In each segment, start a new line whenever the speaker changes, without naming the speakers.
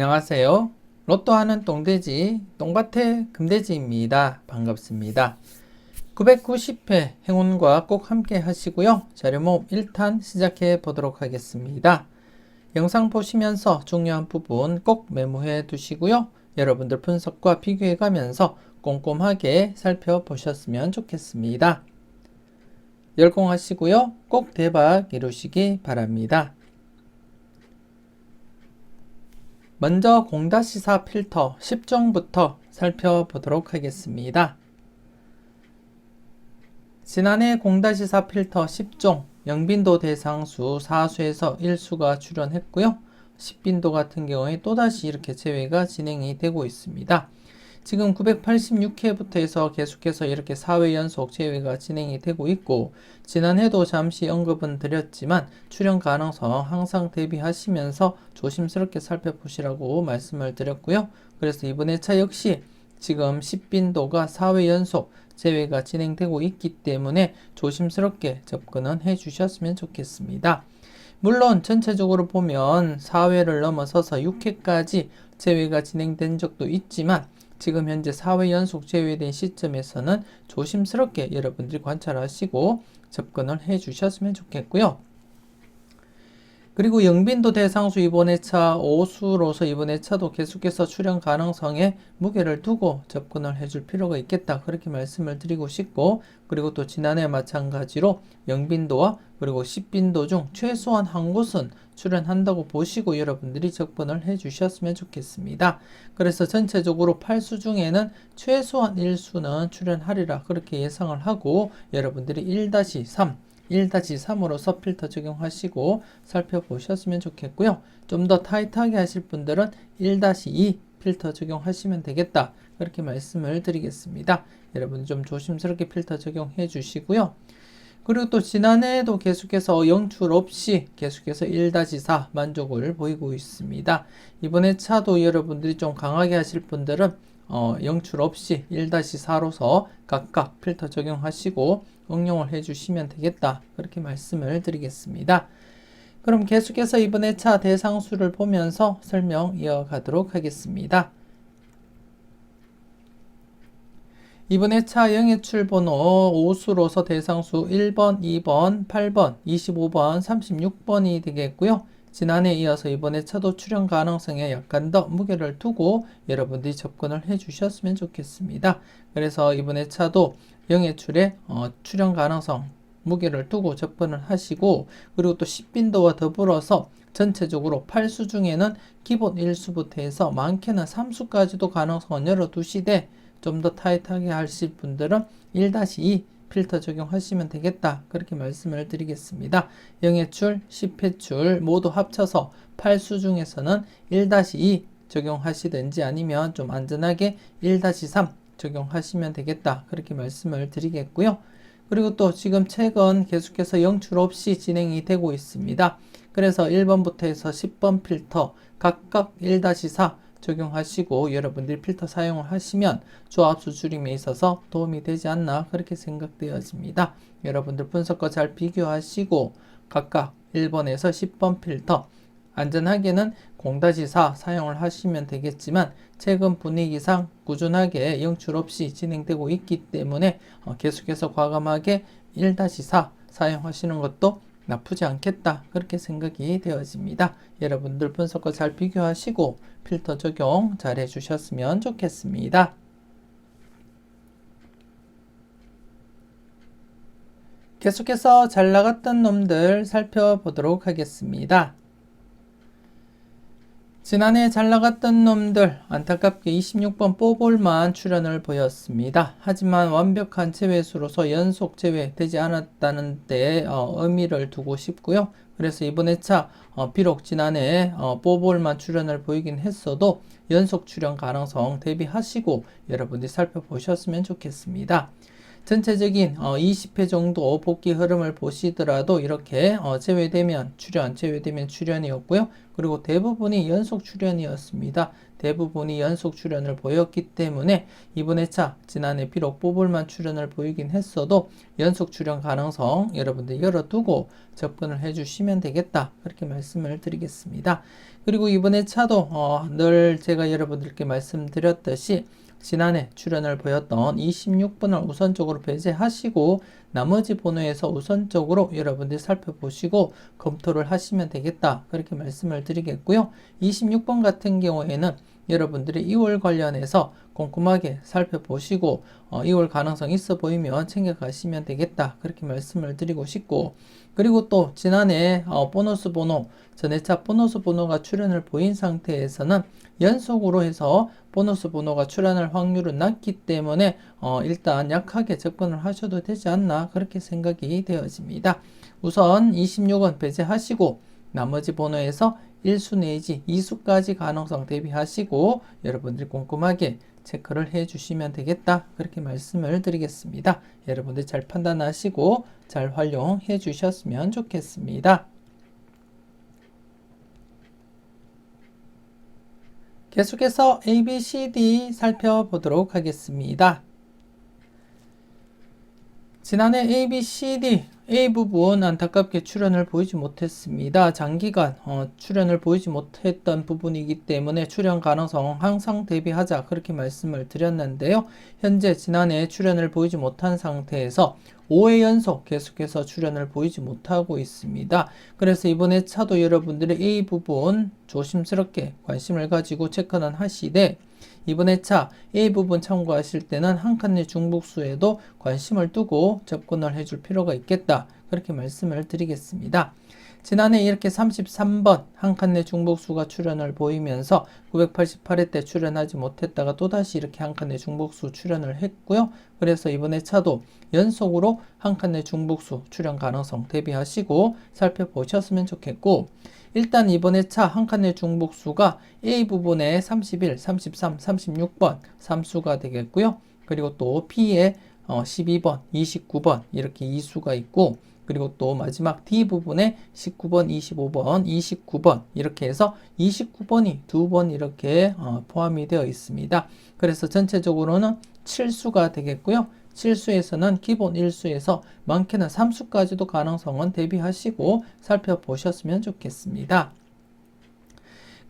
안녕하세요. 로또 하는 똥돼지, 똥밭의 금돼지입니다. 반갑습니다. 990회 행운과 꼭 함께 하시고요. 자료모음 1탄 시작해 보도록 하겠습니다. 영상 보시면서 중요한 부분 꼭 메모해 두시고요. 여러분들 분석과 비교해 가면서 꼼꼼하게 살펴보셨으면 좋겠습니다. 열공하시고요. 꼭 대박 이루시기 바랍니다. 먼저 0-4 필터 10종부터 살펴보도록 하겠습니다. 지난해 0-4 필터 10종 영빈도 대상수 4수에서 1수가 출연했고요. 10빈도 같은 경우에 또다시 이렇게 제외가 진행이 되고 있습니다. 지금 986회부터 해서 계속해서 이렇게 4회 연속 제외가 진행이 되고 있고, 지난해도 잠시 언급은 드렸지만 출연 가능성 항상 대비하시면서 조심스럽게 살펴보시라고 말씀을 드렸고요. 그래서 이번 회차 역시 지금 10빈도가 4회 연속 제외가 진행되고 있기 때문에 조심스럽게 접근은 해 주셨으면 좋겠습니다. 물론 전체적으로 보면 4회를 넘어서서 6회까지 제외가 진행된 적도 있지만 지금 현재 4회 연속 제외된 시점에서는 조심스럽게 여러분들이 관찰하시고 접근을 해 주셨으면 좋겠고요. 그리고 영빈도 대상수 이번 회차 5수로서 이번 회차도 계속해서 출연 가능성에 무게를 두고 접근을 해줄 필요가 있겠다, 그렇게 말씀을 드리고 싶고, 그리고 또 지난해 마찬가지로 영빈도와 그리고 10빈도 중 최소한 한 곳은 출연한다고 보시고 여러분들이 접근을 해 주셨으면 좋겠습니다. 그래서 전체적으로 8수 중에는 최소한 1수는 출연하리라 그렇게 예상을 하고, 여러분들이 1-3으로서 필터 적용하시고 살펴보셨으면 좋겠고요. 좀 더 타이트하게 하실 분들은 1-2 필터 적용하시면 되겠다, 그렇게 말씀을 드리겠습니다. 여러분 좀 조심스럽게 필터 적용해 주시고요. 그리고 또 지난해에도 계속해서 영출 없이 계속해서 1-4 만족을 보이고 있습니다. 이번 회차도 여러분들이 좀 강하게 하실 분들은 영출 없이 1-4로서 각각 필터 적용하시고 응용을 해주시면 되겠다, 그렇게 말씀을 드리겠습니다. 그럼 계속해서 이번 회차 대상수를 보면서 설명 이어가도록 하겠습니다. 이번 회차 영예출 번호 5수로서 대상수 1번, 2번, 8번, 25번, 36번이 되겠고요. 지난해에 이어서 이번 회차도 출연 가능성에 약간 더 무게를 두고 여러분들이 접근을 해 주셨으면 좋겠습니다. 그래서 이번 회차도 영예출에 출연 가능성 무게를 두고 접근을 하시고, 그리고 또 10빈도와 더불어서 전체적으로 8수 중에는 기본 1수부터 해서 많게는 3수까지도 가능성은 열어두시되, 좀 더 타이트하게 하실 분들은 1-2 필터 적용하시면 되겠다, 그렇게 말씀을 드리겠습니다. 영예출, 10회출 모두 합쳐서 8수 중에서는 1-2 적용하시든지 아니면 좀 안전하게 1-3 적용하시면 되겠다, 그렇게 말씀을 드리겠고요. 그리고 또 지금 최근 계속해서 영출 없이 진행이 되고 있습니다. 그래서 1번부터 해서 10번 필터 각각 1-4 적용하시고 여러분들이 필터 사용을 하시면 조합수 줄임에 있어서 도움이 되지 않나, 그렇게 생각되어집니다. 여러분들 분석과 잘 비교하시고 각각 1번에서 10번 필터 안전하게는 0-4 사용을 하시면 되겠지만, 최근 분위기상 꾸준하게 영출 없이 진행되고 있기 때문에 계속해서 과감하게 1-4 사용하시는 것도 나쁘지 않겠다, 그렇게 생각이 되어집니다. 여러분들 분석과 잘 비교하시고 필터 적용 잘 해주셨으면 좋겠습니다. 계속해서 잘 나갔던 놈들 살펴보도록 하겠습니다. 지난해 잘 나갔던 놈들 안타깝게 26번 뽀볼만 출연을 보였습니다. 하지만 완벽한 제외수로서 연속 제외되지 않았다는 데 의미를 두고 싶고요. 그래서 이번 회차 비록 지난해 뽀볼만 출연을 보이긴 했어도 연속 출연 가능성 대비하시고 여러분들이 살펴보셨으면 좋겠습니다. 전체적인 20회 정도 복귀 흐름을 보시더라도 이렇게 제외되면 출연이었고요. 그리고 대부분이 연속 출연이었습니다. 대부분이 연속 출연을 보였기 때문에 이번 회차 지난해 비록 뽑을만 출연을 보이긴 했어도 연속 출연 가능성 여러분들 열어두고 접근을 해주시면 되겠다, 그렇게 말씀을 드리겠습니다. 그리고 이번 회차도 늘 제가 여러분들께 말씀드렸듯이 지난해 출연을 보였던 26번을 우선적으로 배제하시고 나머지 번호에서 우선적으로 여러분들이 살펴보시고 검토를 하시면 되겠다, 그렇게 말씀을 드리겠고요. 26번 같은 경우에는 여러분들이 2월 관련해서 꼼꼼하게 살펴보시고 2월 가능성 있어 보이면 챙겨가시면 되겠다, 그렇게 말씀을 드리고 싶고, 그리고 또 지난해 보너스 번호, 전회차 보너스 번호가 출연을 보인 상태에서는 연속으로 해서 보너스 번호가 출연할 확률은 낮기 때문에 일단 약하게 접근을 하셔도 되지 않나, 그렇게 생각이 되어집니다. 우선 26은 배제하시고 나머지 번호에서 1수 내지 2수까지 가능성 대비하시고 여러분들이 꼼꼼하게 체크를 해 주시면 되겠다, 그렇게 말씀을 드리겠습니다. 여러분들 잘 판단하시고 잘 활용해 주셨으면 좋겠습니다. 계속해서 A, B, C, D 살펴보도록 하겠습니다. 지난해 A, B, C, D, A 부분 안타깝게 출연을 보이지 못했습니다. 장기간 출연을 보이지 못했던 부분이기 때문에 출연 가능성 항상 대비하자, 그렇게 말씀을 드렸는데요. 현재 지난해 출연을 보이지 못한 상태에서 5회 연속 계속해서 출연을 보이지 못하고 있습니다. 그래서 이번 회차도 여러분들의 A 부분 조심스럽게 관심을 가지고 체크는 하시되, 이번 회차 A 부분 참고하실 때는 한 칸의 중복수에도 관심을 두고 접근을 해줄 필요가 있겠다, 그렇게 말씀을 드리겠습니다. 지난해 이렇게 33번 한 칸의 중복수가 출연을 보이면서 988회 때 출연하지 못했다가 또다시 이렇게 한 칸의 중복수 출연을 했고요. 그래서 이번 회차도 연속으로 한 칸의 중복수 출연 가능성 대비하시고 살펴보셨으면 좋겠고, 일단 이번 회차 한 칸의 중복수가 A 부분에 31, 33, 36번 3수가 되겠고요. 그리고 또 B에 12번, 29번 이렇게 2수가 있고, 그리고 또 마지막 D 부분에 19번, 25번, 29번 이렇게 해서 29번이 2번 이렇게 포함이 되어 있습니다. 그래서 전체적으로는 7수가 되겠고요. 7수에서는 기본 1수에서 많게는 3수까지도 가능성은 대비하시고 살펴보셨으면 좋겠습니다.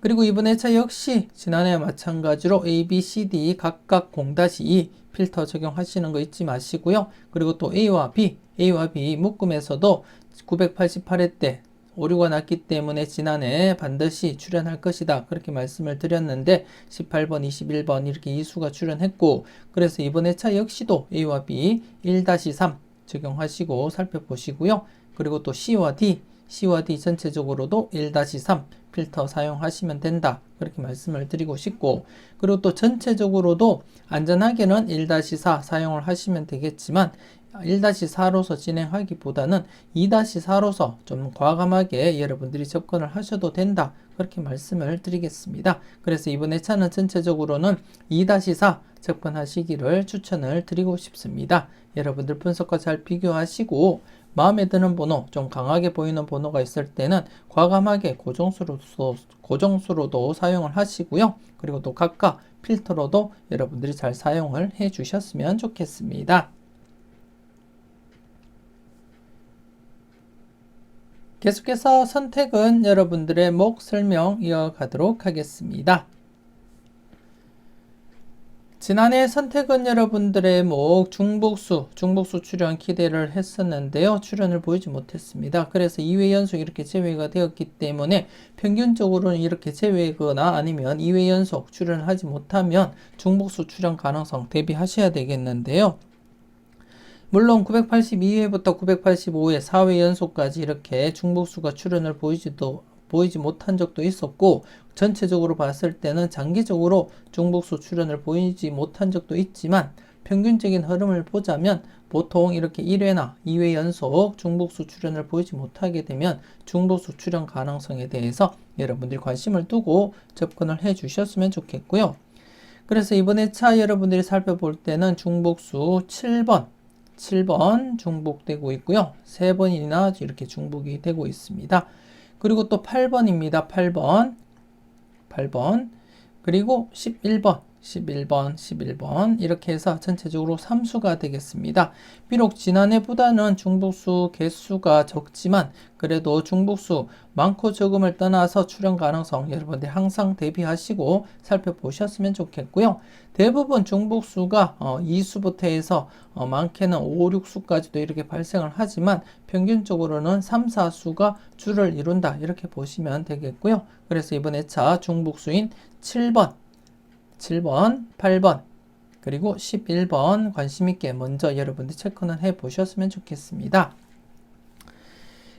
그리고 이번 회차 역시 지난해와 마찬가지로 A, B, C, D 각각 0-2 필터 적용하시는 거 잊지 마시고요. 그리고 또 A와 B 묶음에서도 988회 때 오류가 났기 때문에 지난해 반드시 출연할 것이다, 그렇게 말씀을 드렸는데 18번, 21번 이렇게 2수가 출연했고, 그래서 이번 회차 역시도 A와 B 1-3 적용하시고 살펴보시고요. 그리고 또 C와 D 전체적으로도 1-3 필터 사용하시면 된다, 그렇게 말씀을 드리고 싶고, 그리고 또 전체적으로도 안전하게는 1-4 사용을 하시면 되겠지만 1-4로서 진행하기보다는 2-4로서 좀 과감하게 여러분들이 접근을 하셔도 된다, 그렇게 말씀을 드리겠습니다. 그래서 이번 회차는 전체적으로는 2-4 접근하시기를 추천을 드리고 싶습니다. 여러분들 분석과 잘 비교하시고 마음에 드는 번호, 좀 강하게 보이는 번호가 있을 때는 과감하게 고정수로도 사용을 하시고요. 그리고 또 각각 필터로도 여러분들이 잘 사용을 해 주셨으면 좋겠습니다. 계속해서 선택은 여러분들의 목 설명 이어가도록 하겠습니다. 지난해 선택은 여러분들의 목 중복수 출연 기대를 했었는데요. 출연을 보이지 못했습니다. 그래서 2회 연속 이렇게 제외가 되었기 때문에 평균적으로는 이렇게 제외거나 아니면 2회 연속 출연을 하지 못하면 중복수 출연 가능성 대비하셔야 되겠는데요. 물론 982회부터 985회 4회 연속까지 이렇게 중복수가 출연을 보이지 못한 적도 있었고, 전체적으로 봤을 때는 장기적으로 중복수 출연을 보이지 못한 적도 있지만 평균적인 흐름을 보자면 보통 이렇게 1회나 2회 연속 중복수 출연을 보이지 못하게 되면 중복수 출연 가능성에 대해서 여러분들이 관심을 두고 접근을 해 주셨으면 좋겠고요. 그래서 이번 회차 여러분들이 살펴볼 때는 중복수 17번 중복되고 있고요. 3번이나 이렇게 중복이 되고 있습니다. 그리고 또 8번입니다. 8번. 그리고 11번 이렇게 해서 전체적으로 3수가 되겠습니다. 비록 지난해보다는 중복수 개수가 적지만 그래도 중복수 많고 적음을 떠나서 출현 가능성 여러분들 항상 대비하시고 살펴보셨으면 좋겠고요. 대부분 중복수가 2수부터 해서 많게는 5, 6수까지도 이렇게 발생을 하지만 평균적으로는 3, 4수가 주를 이룬다 이렇게 보시면 되겠고요. 그래서 이번 회차 중복수인 7번, 8번, 그리고 11번 관심있게 먼저 여러분들 체크는 해 보셨으면 좋겠습니다.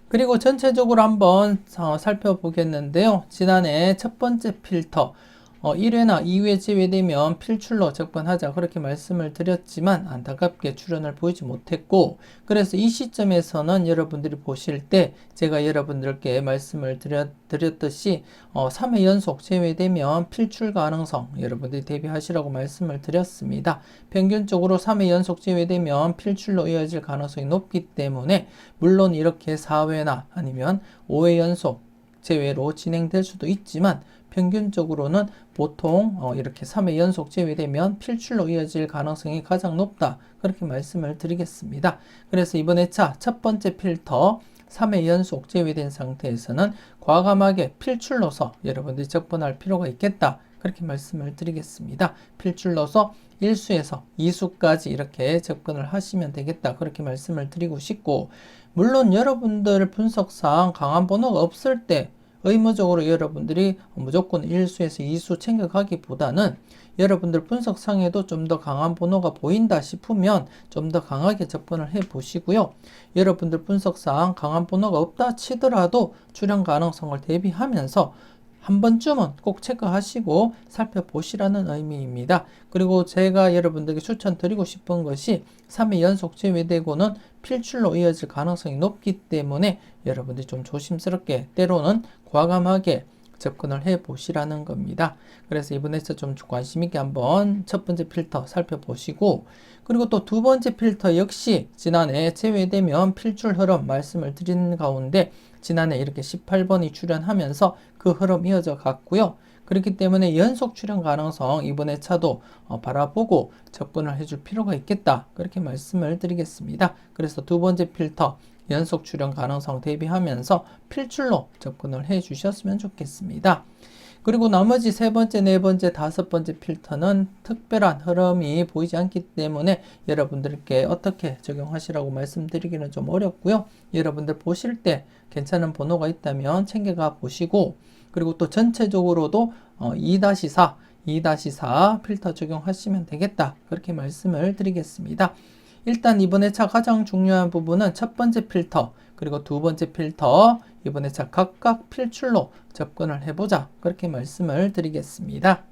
그리고 전체적으로 한번 살펴보겠는데요. 지난해 첫 번째 필터 1회나 2회 제외되면 필출로 접근하자 그렇게 말씀을 드렸지만 안타깝게 출현을 보이지 못했고 그래서 이 시점에서는 여러분들이 보실 때 제가 여러분들께 말씀을 드렸듯이 3회 연속 제외되면 필출 가능성 여러분들이 대비하시라고 말씀을 드렸습니다. 평균적으로 3회 연속 제외되면 필출로 이어질 가능성이 높기 때문에 물론 이렇게 4회나 아니면 5회 연속 제외로 진행될 수도 있지만 평균적으로는 보통 이렇게 3회 연속 제외되면 필출로 이어질 가능성이 가장 높다 그렇게 말씀을 드리겠습니다. 그래서 이번 회차 첫 번째 필터 3회 연속 제외된 상태에서는 과감하게 필출로서 여러분들이 접근할 필요가 있겠다 그렇게 말씀을 드리겠습니다. 필출로서 1수에서 2수까지 이렇게 접근을 하시면 되겠다 그렇게 말씀을 드리고 싶고 물론 여러분들 분석상 강한 번호가 없을 때 의무적으로 여러분들이 무조건 1수에서 2수 챙겨가기보다는 여러분들 분석상에도 좀 더 강한 번호가 보인다 싶으면 좀 더 강하게 접근을 해 보시고요. 여러분들 분석상 강한 번호가 없다 치더라도 출현 가능성을 대비하면서 한 번쯤은 꼭 체크하시고 살펴보시라는 의미입니다. 그리고 제가 여러분들에게 추천드리고 싶은 것이 3회 연속 제외되고는 필출로 이어질 가능성이 높기 때문에 여러분들이 좀 조심스럽게 때로는 과감하게 접근을 해 보시라는 겁니다. 그래서 이번에 좀 관심 있게 한번 첫 번째 필터 살펴보시고 그리고 또 두 번째 필터 역시 지난해 제외되면 필출 흐름 말씀을 드린 가운데 지난해 이렇게 18번이 출현하면서 그 흐름 이어져 갔고요. 그렇기 때문에 연속 출현 가능성 이번 회차도 바라보고 접근을 해줄 필요가 있겠다 그렇게 말씀을 드리겠습니다. 그래서 두 번째 필터 연속 출현 가능성 대비하면서 필출로 접근을 해 주셨으면 좋겠습니다. 그리고 나머지 세 번째, 네 번째, 다섯 번째 필터는 특별한 흐름이 보이지 않기 때문에 여러분들께 어떻게 적용하시라고 말씀드리기는 좀 어렵고요. 여러분들 보실 때 괜찮은 번호가 있다면 챙겨가 보시고 그리고 또 전체적으로도 2-4 필터 적용하시면 되겠다 그렇게 말씀을 드리겠습니다. 일단 이번 회차 가장 중요한 부분은 첫 번째 필터 그리고 두 번째 필터 이번 회차 각각 필출로 접근을 해보자 그렇게 말씀을 드리겠습니다.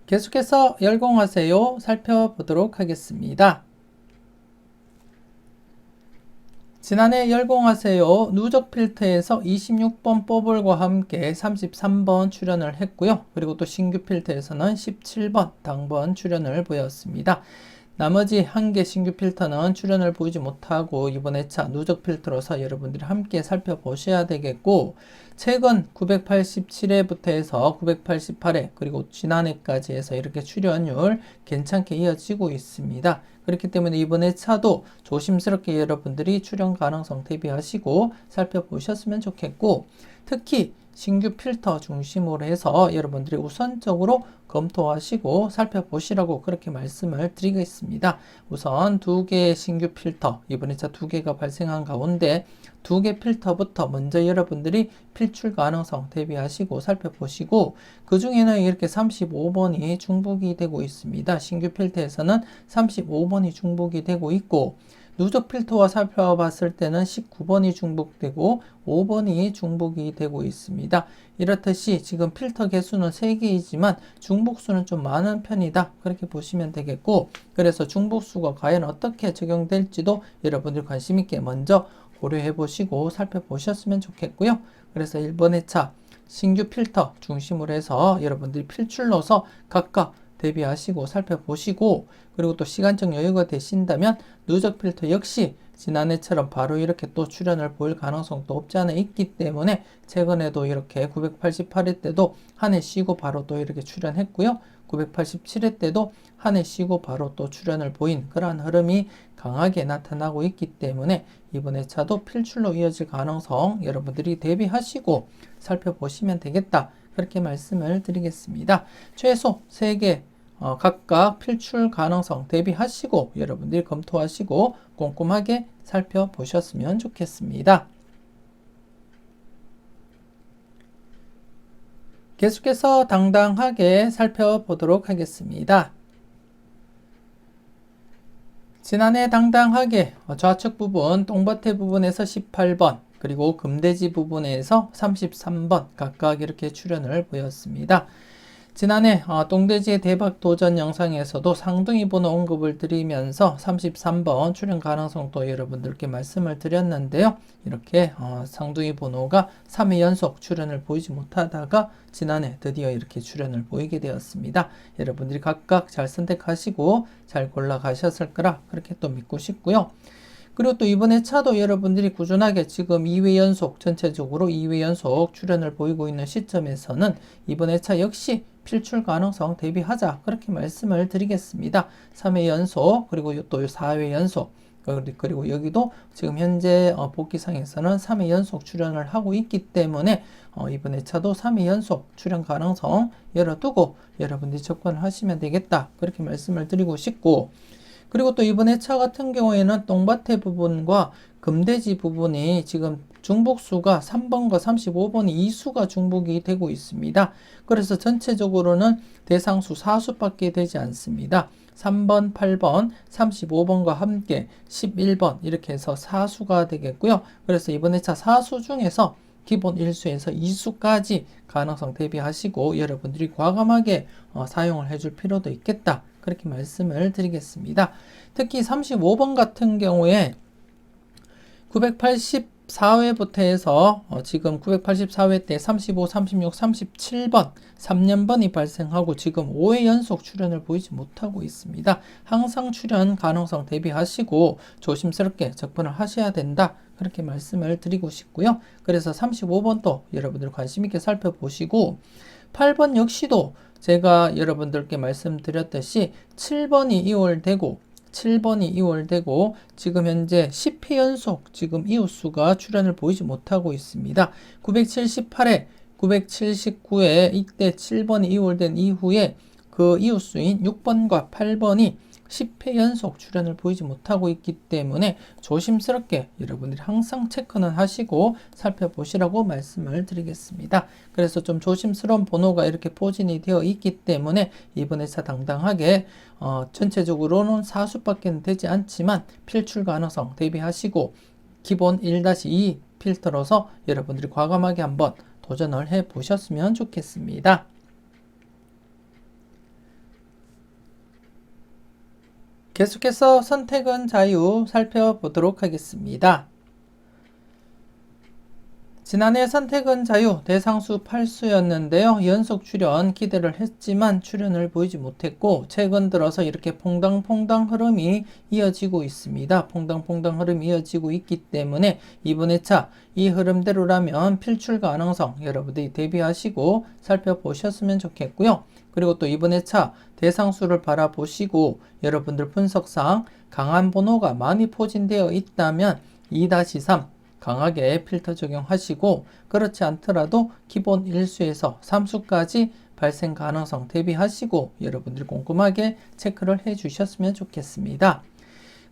계속해서 열공하세요 살펴보도록 하겠습니다. 지난해 열공하세요 누적 필터에서 26번 버블과 함께 33번 출연을 했고요. 그리고 또 신규 필터에서는 17번 당번 출연을 보였습니다. 나머지 한 개 신규 필터는 출연을 보이지 못하고 이번 회차 누적 필터로서 여러분들이 함께 살펴보셔야 되겠고 최근 987회부터 해서 988회 그리고 지난해까지 해서 이렇게 출연율 괜찮게 이어지고 있습니다. 그렇기 때문에 이번 회차도 조심스럽게 여러분들이 출연 가능성 대비하시고 살펴보셨으면 좋겠고 특히 신규 필터 중심으로 해서 여러분들이 우선적으로 검토하시고 살펴보시라고 그렇게 말씀을 드리겠습니다. 우선 두 개의 신규 필터, 이번 회차 두 개가 발생한 가운데 두 개 필터부터 먼저 여러분들이 필출 가능성 대비하시고 살펴보시고 그 중에는 이렇게 35번이 중복이 되고 있습니다. 신규 필터에서는 35번이 중복이 되고 있고 누적 필터와 살펴봤을 때는 19번이 중복되고 5번이 중복이 되고 있습니다. 이렇듯이 지금 필터 개수는 3개이지만 중복수는 좀 많은 편이다. 그렇게 보시면 되겠고 그래서 중복수가 과연 어떻게 적용될지도 여러분들 관심 있게 먼저 고려해 보시고 살펴보셨으면 좋겠고요. 그래서 1번 회차 신규 필터 중심으로 해서 여러분들이 필출로서 각각 대비하시고 살펴보시고, 그리고 또 시간적 여유가 되신다면 누적 필터 역시 지난해처럼 바로 이렇게 또 출현을 보일 가능성도 없지 않아 있기 때문에 최근에도 이렇게 988회 때도 한 해 쉬고 바로 또 이렇게 출현했고요. 987회 때도 한 해 쉬고 바로 또 출현을 보인 그러한 흐름이 강하게 나타나고 있기 때문에 이번 회차도 필출로 이어질 가능성 여러분들이 대비하시고 살펴보시면 되겠다. 그렇게 말씀을 드리겠습니다. 최소 3개 각각 필출 가능성 대비하시고 여러분들이 검토하시고 꼼꼼하게 살펴보셨으면 좋겠습니다. 계속해서 당당하게 살펴보도록 하겠습니다. 지난해 당당하게 좌측 부분 똥밭에 부분에서 18번 그리고 금돼지 부분에서 33번 각각 이렇게 출현을 보였습니다. 지난해 똥돼지의 대박 도전 영상에서도 상둥이 번호 언급을 드리면서 33번 출현 가능성도 여러분들께 말씀을 드렸는데요. 이렇게 상둥이 번호가 3회 연속 출현을 보이지 못하다가 지난해 드디어 이렇게 출현을 보이게 되었습니다. 여러분들이 각각 잘 선택하시고 잘 골라가셨을 거라 그렇게 또 믿고 싶고요. 그리고 또 이번에 차도 여러분들이 꾸준하게 지금 2회 연속 전체적으로 2회 연속 출현을 보이고 있는 시점에서는 이번에 차 역시 필출 가능성 대비하자 그렇게 말씀을 드리겠습니다. 3회 연속 그리고 또 4회 연속 그리고 여기도 지금 현재 복귀상에서는 3회 연속 출현을 하고 있기 때문에 이번에 차도 3회 연속 출현 가능성 열어두고 여러분들이 접근을 하시면 되겠다 그렇게 말씀을 드리고 싶고, 그리고 또 이번에 차 같은 경우에는 똥밭의 부분과 금돼지 부분이 지금 중복수가 3번과 35번이 이수가 중복이 되고 있습니다. 그래서 전체적으로는 대상수 4수밖에 되지 않습니다. 3번, 8번, 35번과 함께 11번 이렇게 해서 4수가 되겠고요. 그래서 이번에 차 4수 중에서 기본 1수에서 2수까지 가능성 대비하시고 여러분들이 과감하게 사용을 해줄 필요도 있겠다. 그렇게 말씀을 드리겠습니다. 특히 35번 같은 경우에 984회부터 해서 지금 984회 때 35, 36, 37번 3년번이 발생하고 지금 5회 연속 출현을 보이지 못하고 있습니다. 항상 출현 가능성 대비하시고 조심스럽게 접근을 하셔야 된다. 그렇게 말씀을 드리고 싶고요. 그래서 35번도 여러분들 관심 있게 살펴보시고 8번 역시도 제가 여러분들께 말씀드렸듯이 7번이 2월 되고 지금 현재 10회 연속 지금 이웃수가 출현을 보이지 못하고 있습니다. 978회, 979회 이때 7번이 2월된 이후에 그 이웃수인 6번과 8번이 10회 연속 출현을 보이지 못하고 있기 때문에 조심스럽게 여러분들이 항상 체크는 하시고 살펴보시라고 말씀을 드리겠습니다. 그래서 좀 조심스러운 번호가 이렇게 포진이 되어 있기 때문에 이번에 차 당당하게 전체적으로는 4수밖에 되지 않지만 필출 가능성 대비하시고 기본 1-2 필터로서 여러분들이 과감하게 한번 도전을 해 보셨으면 좋겠습니다. 계속해서 선택은 자유 살펴보도록 하겠습니다. 지난해 선택은 자유 대상수 8수였는데요. 연속 출현 기대를 했지만 출현을 보이지 못했고 최근 들어서 이렇게 퐁당퐁당 흐름이 이어지고 있습니다. 퐁당퐁당 흐름이 이어지고 있기 때문에 이번 회차 이 흐름대로라면 필출 가능성 여러분들이 대비하시고 살펴보셨으면 좋겠고요. 그리고 또 이번 회차 대상수를 바라보시고 여러분들 분석상 강한 번호가 많이 포진되어 있다면 2-3 강하게 필터 적용하시고 그렇지 않더라도 기본 1수에서 3수까지 발생 가능성 대비하시고 여러분들이 꼼꼼하게 체크를 해 주셨으면 좋겠습니다.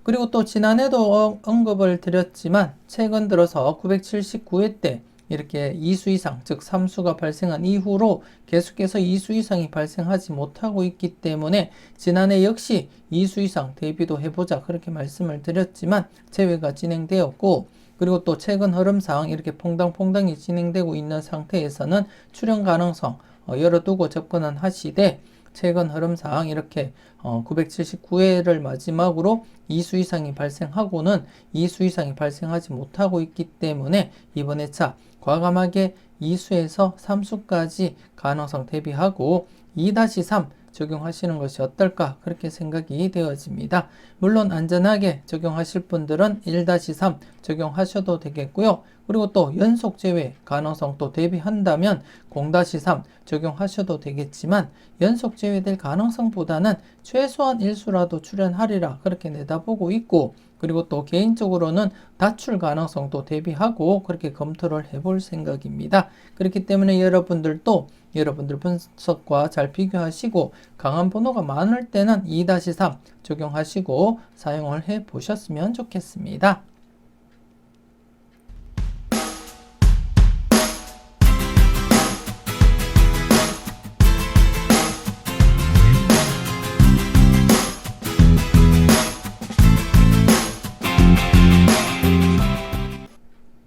그리고 또 지난해도 언급을 드렸지만 최근 들어서 979회 때 이렇게 2수 이상 즉 3수가 발생한 이후로 계속해서 2수 이상이 발생하지 못하고 있기 때문에 지난해 역시 2수 이상 대비도 해보자 그렇게 말씀을 드렸지만 재회가 진행되었고, 그리고 또 최근 흐름상 이렇게 퐁당퐁당이 진행되고 있는 상태에서는 출현 가능성 열어두고 접근은 하시되 최근 흐름상 이렇게 979회를 마지막으로 2수 이상이 발생하고는 2수 이상이 발생하지 못하고 있기 때문에 이번 회차 과감하게 2수에서 3수까지 가능성 대비하고 2-3 적용하시는 것이 어떨까 그렇게 생각이 되어집니다. 물론 안전하게 적용하실 분들은 1-3 적용하셔도 되겠고요. 그리고 또 연속 제외 가능성도 대비한다면 0-3 적용하셔도 되겠지만 연속 제외될 가능성보다는 최소한 일수라도 출연하리라 그렇게 내다보고 있고, 그리고 또 개인적으로는 다출 가능성도 대비하고 그렇게 검토를 해볼 생각입니다. 그렇기 때문에 여러분들도 여러분들 분석과 잘 비교하시고 강한 번호가 많을 때는 2-3 적용하시고 사용을 해 보셨으면 좋겠습니다.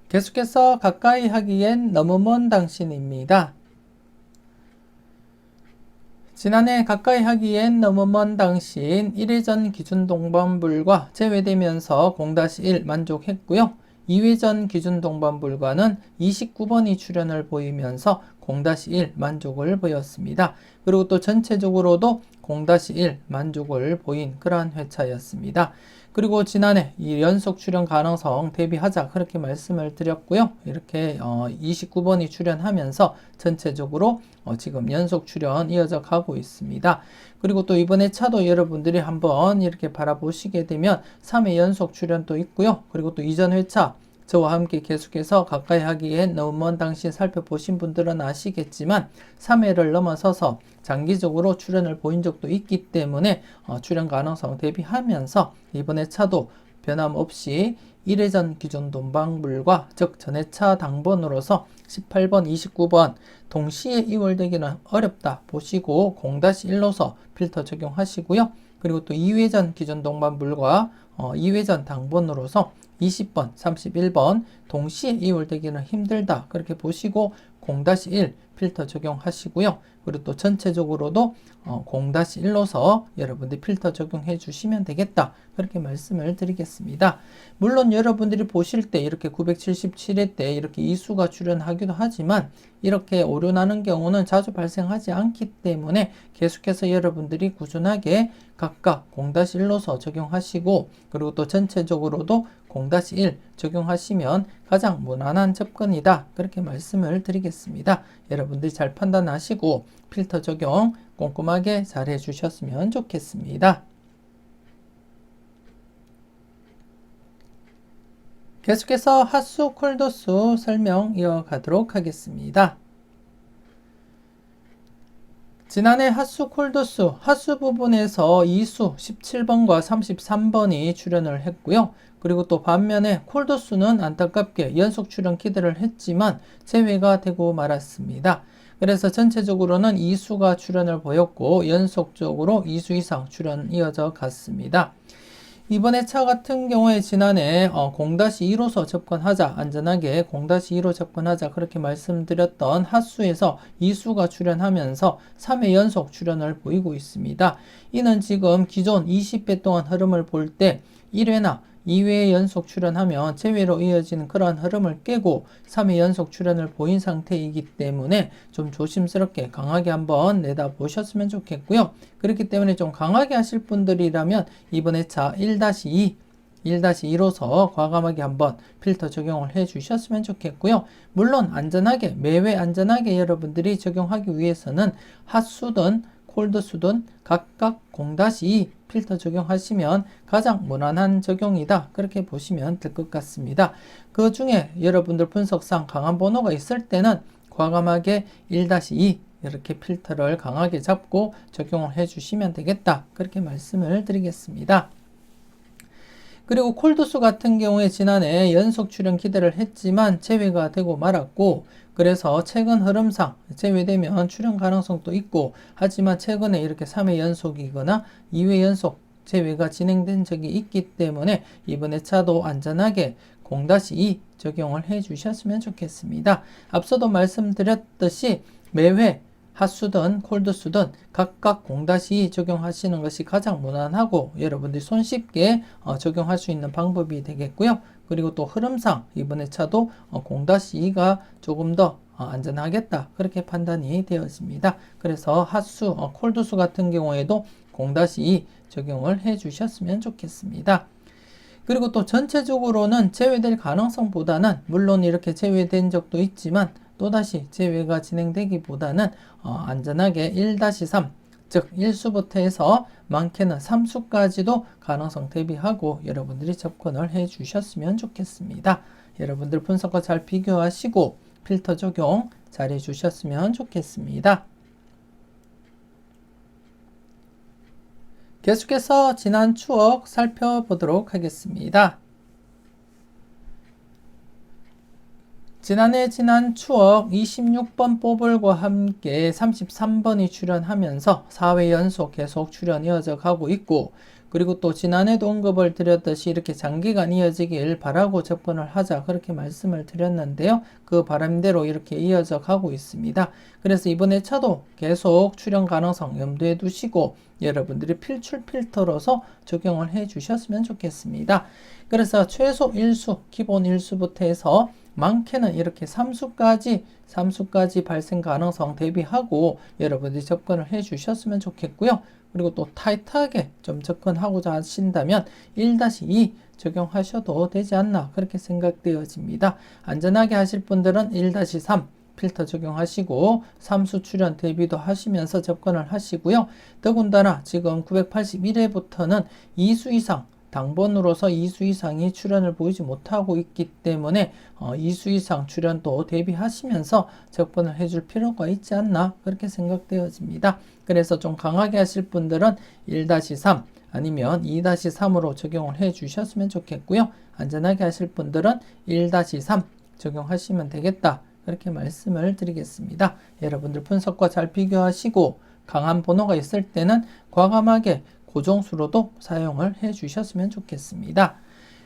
계속해서 가까이 하기엔 너무 먼 당신입니다. 지난해 가까이 하기엔 너무 먼 당신 1회전 기준 동반불과 제외되면서 0-1 만족했고요. 2회전 기준 동반불과는 29번이 출연을 보이면서 0-1 만족을 보였습니다. 그리고 또 전체적으로도 0-1 만족을 보인 그러한 회차였습니다. 그리고 지난해 이 연속 출연 가능성 대비하자 그렇게 말씀을 드렸고요. 이렇게 29번이 출연하면서 전체적으로 지금 연속 출연 이어져 가고 있습니다. 그리고 또 이번에 차도 여러분들이 한번 이렇게 바라보시게 되면 3회 연속 출연도 있고요. 그리고 또 이전 회차 저와 함께 계속해서 가까이 하기엔 너무 먼 당신 살펴보신 분들은 아시겠지만 3회를 넘어서서 장기적으로 출연을 보인 적도 있기 때문에 출연 가능성 대비하면서 이번에 차도 변함없이 1회전 기준 동반불과 즉 전회차 당번으로서 18번, 29번 동시에 이월되기는 어렵다 보시고 0-1로서 필터 적용하시고요. 그리고 또 2회전 기준 동반불과 2회전 당번으로서 20번, 31번 동시에 이월되기는 힘들다 그렇게 보시고 0-1 필터 적용하시고요. 그리고 또 전체적으로도 0-1로서 여러분들이 필터 적용해 주시면 되겠다 그렇게 말씀을 드리겠습니다. 물론 여러분들이 보실 때 이렇게 977회 때 이렇게 이수가 출연하기도 하지만 이렇게 오류 나는 경우는 자주 발생하지 않기 때문에 계속해서 여러분들이 꾸준하게 각각 0-1로서 적용하시고, 그리고 또 전체적으로도 0-1 적용하시면 가장 무난한 접근이다 그렇게 말씀을 드리겠습니다. 여러분들이 잘 판단하시고 필터 적용 꼼꼼하게 잘 해주셨으면 좋겠습니다. 계속해서 핫수 콜도수 설명 이어가도록 하겠습니다. 지난해 핫수 콜도수 핫수 부분에서 이수 17번과 33번이 출연을 했고요. 그리고 또 반면에 콜도수는 안타깝게 연속 출연 기대를 했지만 제외가 되고 말았습니다. 그래서 전체적으로는 이수가 출연을 보였고 연속적으로 2수 이상 출연 이어져 갔습니다. 이번에 차 같은 경우에 지난해 0-2로서 접근하자, 안전하게 0-2로 접근하자 그렇게 말씀드렸던 핫수에서 2수가 출연하면서 3회 연속 출연을 보이고 있습니다. 이는 지금 기존 20회 동안 흐름을 볼 때 1회나 2회 연속 출연하면 제외로 이어지는 그러한 흐름을 깨고 3회 연속 출연을 보인 상태이기 때문에 좀 조심스럽게 강하게 한번 내다보셨으면 좋겠고요. 그렇기 때문에 좀 강하게 하실 분들이라면 이번에 차 1-2로서 과감하게 한번 필터 적용을 해 주셨으면 좋겠고요. 물론 안전하게 매회 안전하게 여러분들이 적용하기 위해서는 핫수든 콜드수든 각각 0-2 필터 적용하시면 가장 무난한 적용이다 그렇게 보시면 될 것 같습니다. 그 중에 여러분들 분석상 강한 번호가 있을 때는 과감하게 1-2 이렇게 필터를 강하게 잡고 적용을 해 주시면 되겠다 그렇게 말씀을 드리겠습니다. 그리고 콜도수 같은 경우에 지난해 연속 출연 기대를 했지만 제외가 되고 말았고, 그래서 최근 흐름상 제외되면 출연 가능성도 있고, 하지만 최근에 이렇게 3회 연속이거나 2회 연속 제외가 진행된 적이 있기 때문에 이번에 차도 안전하게 0-2 적용을 해 주셨으면 좋겠습니다. 앞서도 말씀드렸듯이 매회 핫수든 콜드수든 각각 0-2 적용하시는 것이 가장 무난하고 여러분들이 손쉽게 적용할 수 있는 방법이 되겠고요. 그리고 또 흐름상 이번에 차도 0-2가 조금 더 안전하겠다 그렇게 판단이 되어집니다. 그래서 핫수, 콜드수 같은 경우에도 0-2 적용을 해 주셨으면 좋겠습니다. 그리고 또 전체적으로는 제외될 가능성보다는 물론 이렇게 제외된 적도 있지만 또다시 제외가 진행되기보다는 안전하게 1-3 즉 1수부터 해서 많게는 3수까지도 가능성 대비하고 여러분들이 접근을 해 주셨으면 좋겠습니다. 여러분들 분석과 잘 비교하시고 필터 적용 잘 해주셨으면 좋겠습니다. 계속해서 지난 추억 살펴보도록 하겠습니다. 지난 추억 26번 뽀블과 함께 33번이 출연하면서 4회 연속 계속 출연 이어져 가고 있고, 그리고 또 지난해도 언급을 드렸듯이 이렇게 장기간 이어지길 바라고 접근을 하자 그렇게 말씀을 드렸는데요. 그 바람대로 이렇게 이어져 가고 있습니다. 그래서 이번에 차도 계속 출연 가능성 염두에 두시고 여러분들이 필출 필터로서 적용을 해 주셨으면 좋겠습니다. 그래서 최소 1수, 기본 1수부터 해서 많게는 이렇게 3수까지 발생 가능성 대비하고 여러분들이 접근을 해 주셨으면 좋겠고요. 그리고 또 타이트하게 좀 접근하고자 하신다면 1-2 적용하셔도 되지 않나 그렇게 생각되어집니다. 안전하게 하실 분들은 1-3 필터 적용하시고 3수 출연 대비도 하시면서 접근을 하시고요. 더군다나 지금 981회부터는 2수 이상 당번으로서 2수 이상이 출연을 보이지 못하고 있기 때문에 2수 이상 출연도 대비하시면서 접근을 해줄 필요가 있지 않나 그렇게 생각되어집니다. 그래서 좀 강하게 하실 분들은 1-3 아니면 2-3으로 적용을 해 주셨으면 좋겠고요. 안전하게 하실 분들은 1-3 적용하시면 되겠다 그렇게 말씀을 드리겠습니다. 여러분들 분석과 잘 비교하시고 강한 번호가 있을 때는 과감하게 고정수로도 사용을 해 주셨으면 좋겠습니다.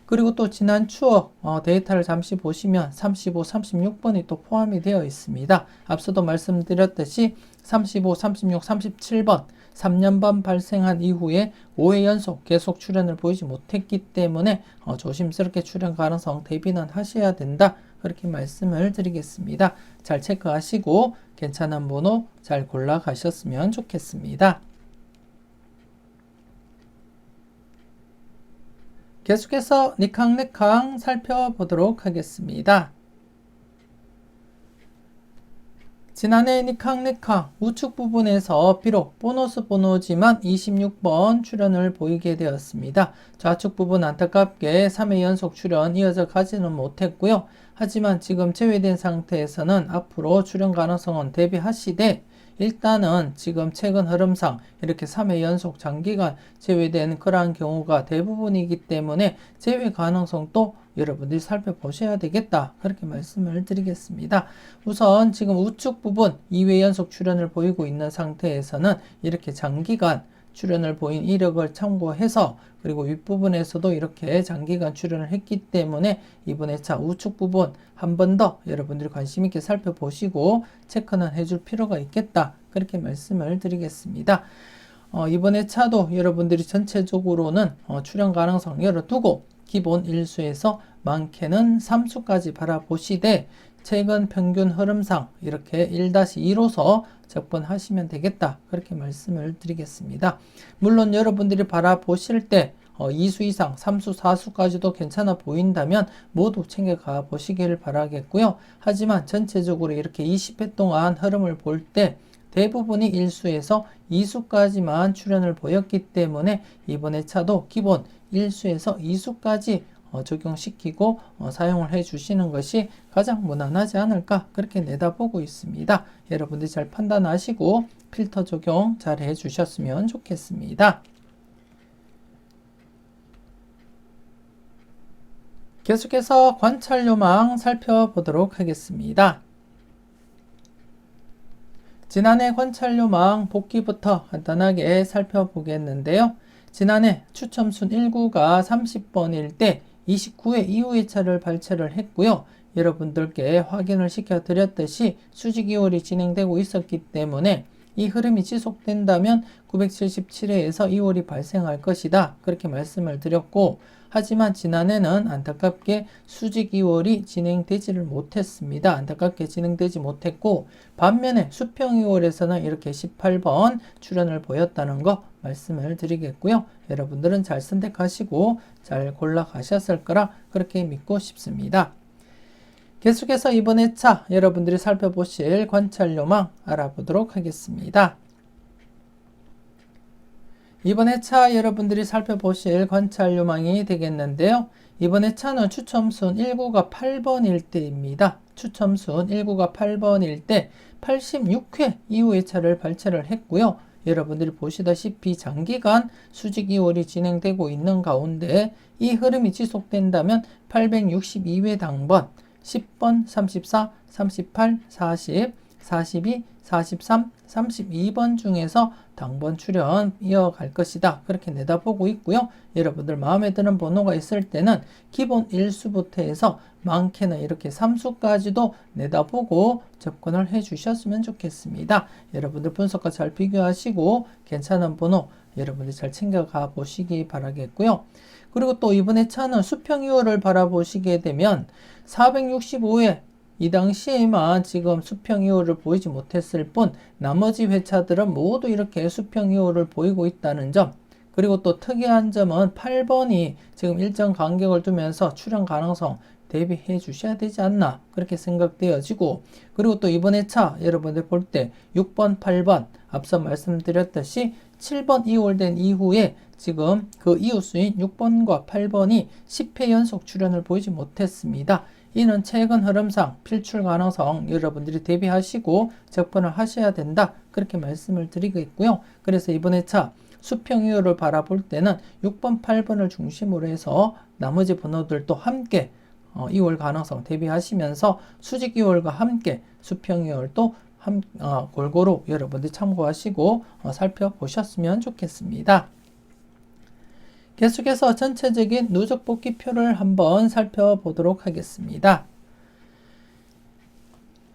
그리고 또 지난 추억 데이터를 잠시 보시면 35, 36번이 또 포함이 되어 있습니다. 앞서도 말씀드렸듯이 35, 36, 37번 3년 반 발생한 이후에 5회 연속 계속 출연을 보이지 못했기 때문에 조심스럽게 출연 가능성 대비는 하셔야 된다 그렇게 말씀을 드리겠습니다. 잘 체크하시고 괜찮은 번호 잘 골라 가셨으면 좋겠습니다. 계속해서 니캉네캉 살펴보도록 하겠습니다. 지난해 니캉네캉 우측 부분에서 비록 보너스 번호지만 26번 출연을 보이게 되었습니다. 좌측 부분 안타깝게 3회 연속 출연 이어져 가지는 못했고요. 하지만 지금 제외된 상태에서는 앞으로 출연 가능성은 대비하시되 일단은 지금 최근 흐름상 이렇게 3회 연속 장기간 제외된 그러한 경우가 대부분이기 때문에 제외 가능성도 여러분들이 살펴보셔야 되겠다 그렇게 말씀을 드리겠습니다. 우선 지금 우측 부분 2회 연속 출연을 보이고 있는 상태에서는 이렇게 장기간 출연을 보인 이력을 참고해서 그리고 윗부분에서도 이렇게 장기간 출연을 했기 때문에 이번에 차 우측 부분 한 번 더 여러분들이 관심 있게 살펴보시고 체크는 해줄 필요가 있겠다 그렇게 말씀을 드리겠습니다. 이번에 차도 여러분들이 전체적으로는 출연 가능성 열어두고 기본 1수에서 많게는 3수까지 바라보시되 최근 평균 흐름상 이렇게 1-2로서 접근하시면 되겠다 그렇게 말씀을 드리겠습니다. 물론 여러분들이 바라보실 때 2수 이상 3수 4수까지도 괜찮아 보인다면 모두 챙겨가 보시기를 바라겠고요. 하지만 전체적으로 이렇게 20회 동안 흐름을 볼 때 대부분이 1수에서 2수까지만 출연을 보였기 때문에 이번에 차도 기본 1수에서 2수까지 적용시키고 사용을 해 주시는 것이 가장 무난하지 않을까 그렇게 내다보고 있습니다. 여러분들이 잘 판단하시고 필터 적용 잘 해 주셨으면 좋겠습니다. 계속해서 관찰요망 살펴보도록 하겠습니다. 지난해 관찰요망 복귀부터 간단하게 살펴보겠는데요. 지난해 추첨순 1구가 30번일 때 29회 이후의 차를 발췌를 했고요. 여러분들께 확인을 시켜드렸듯이 수직 이월이 진행되고 있었기 때문에 이 흐름이 지속된다면 977회에서 2월이 발생할 것이다. 그렇게 말씀을 드렸고, 하지만 지난해는 안타깝게 수직 2월이 진행되지를 못했습니다. 안타깝게 진행되지 못했고, 반면에 수평 2월에서는 이렇게 18번 출현을 보였다는 거 말씀을 드리겠고요. 여러분들은 잘 선택하시고 잘 골라가셨을 거라 그렇게 믿고 싶습니다. 계속해서 이번 회차 여러분들이 살펴보실 관찰 요망 알아보도록 하겠습니다. 이번 회차 여러분들이 살펴보실 관찰 요망이 되겠는데요. 이번 회차는 추첨순 1구가 8번일 때입니다. 추첨순 1구가 8번일 때 86회 이후 회차를 발췌를 했고요. 여러분들이 보시다시피 장기간 수직 2월이 진행되고 있는 가운데 이 흐름이 지속된다면 862회 당번 10번, 34, 38, 40, 42, 43, 32번 중에서 당번 출현 이어갈 것이다. 그렇게 내다보고 있고요. 여러분들 마음에 드는 번호가 있을 때는 기본 1수부터 해서 많게는 이렇게 3수까지도 내다보고 접근을 해 주셨으면 좋겠습니다. 여러분들 분석과 잘 비교하시고 괜찮은 번호 여러분들 잘 챙겨가 보시기 바라겠고요. 그리고 또 이번 회차는 수평 2월을 바라보시게 되면 465회 이 당시에만 지금 수평 2월을 보이지 못했을 뿐 나머지 회차들은 모두 이렇게 수평 2월을 보이고 있다는 점, 그리고 또 특이한 점은 8번이 지금 일정 간격을 두면서 출현 가능성 대비해 주셔야 되지 않나 그렇게 생각되어지고, 그리고 또 이번 회차 여러분들 볼 때 6번, 8번 앞서 말씀드렸듯이 7번 2월 된 이후에 지금 그 이웃수인 6번과 8번이 10회 연속 출현을 보이지 못했습니다. 이는 최근 흐름상 필출 가능성 여러분들이 대비하시고 접근을 하셔야 된다 그렇게 말씀을 드리고 있고요. 그래서 이번 회차 수평 2월을 바라볼 때는 6번, 8번을 중심으로 해서 나머지 번호들도 함께 2월 가능성 대비하시면서 수직 2월과 함께 수평 2월도 골고루 여러분들이 참고하시고 살펴보셨으면 좋겠습니다. 계속해서 전체적인 누적 복귀표를 한번 살펴보도록 하겠습니다.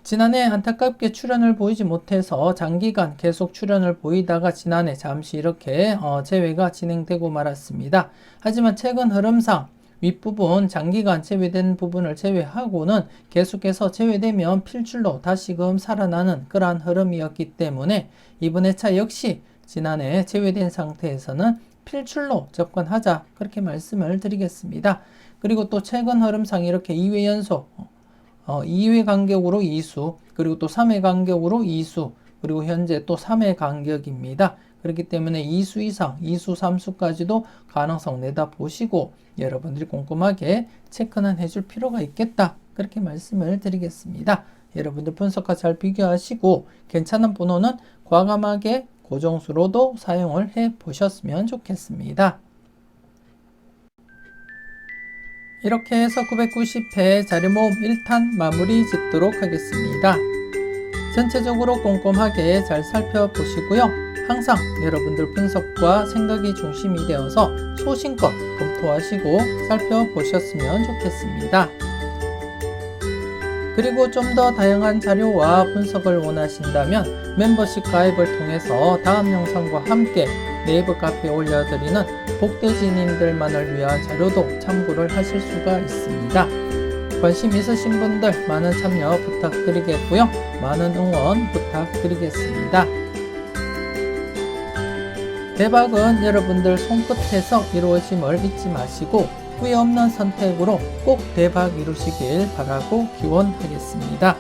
지난해 안타깝게 출현을 보이지 못해서 장기간 계속 출현을 보이다가 지난해 잠시 이렇게 제외가 진행되고 말았습니다. 하지만 최근 흐름상 윗부분 장기간 제외된 부분을 제외하고는 계속해서 제외되면 필출로 다시금 살아나는 그러한 흐름이었기 때문에 이번 회차 역시 지난해 제외된 상태에서는 필출로 접근하자 그렇게 말씀을 드리겠습니다. 그리고 또 최근 흐름상 이렇게 2회 연속 2회 간격으로 2수, 그리고 또 3회 간격으로 2수, 그리고 현재 또 3회 간격입니다. 그렇기 때문에 2수 이상, 2수, 3수까지도 가능성 내다보시고 여러분들이 꼼꼼하게 체크는 해줄 필요가 있겠다 그렇게 말씀을 드리겠습니다. 여러분들 분석과 잘 비교하시고 괜찮은 번호는 과감하게 고정수로도 사용을 해 보셨으면 좋겠습니다. 이렇게 해서 990회 자료모음 1탄 마무리 짓도록 하겠습니다. 전체적으로 꼼꼼하게 잘 살펴보시고요. 항상 여러분들 분석과 생각이 중심이 되어서 소신껏 검토하시고 살펴보셨으면 좋겠습니다. 그리고 좀 더 다양한 자료와 분석을 원하신다면 멤버십 가입을 통해서 다음 영상과 함께 네이버 카페에 올려드리는 복돼지님들만을 위한 자료도 참고를 하실 수가 있습니다. 관심 있으신 분들 많은 참여 부탁드리겠고요. 많은 응원 부탁드리겠습니다. 대박은 여러분들 손끝에서 이루어짐을 잊지 마시고 후회 없는 선택으로 꼭 대박 이루시길 바라고 기원하겠습니다.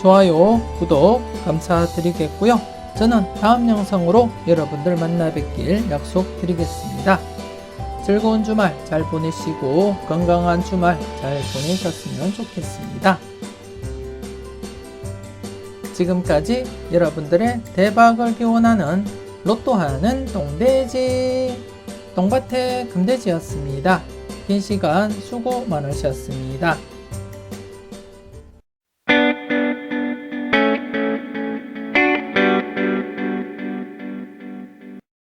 좋아요, 구독 감사드리겠고요. 저는 다음 영상으로 여러분들 만나 뵙길 약속드리겠습니다. 즐거운 주말 잘 보내시고 건강한 주말 잘 보내셨으면 좋겠습니다. 지금까지 여러분들의 대박을 기원하는 로또하는 똥돼지 똥밭의 금돼지였습니다. 긴 시간 수고 많으셨습니다.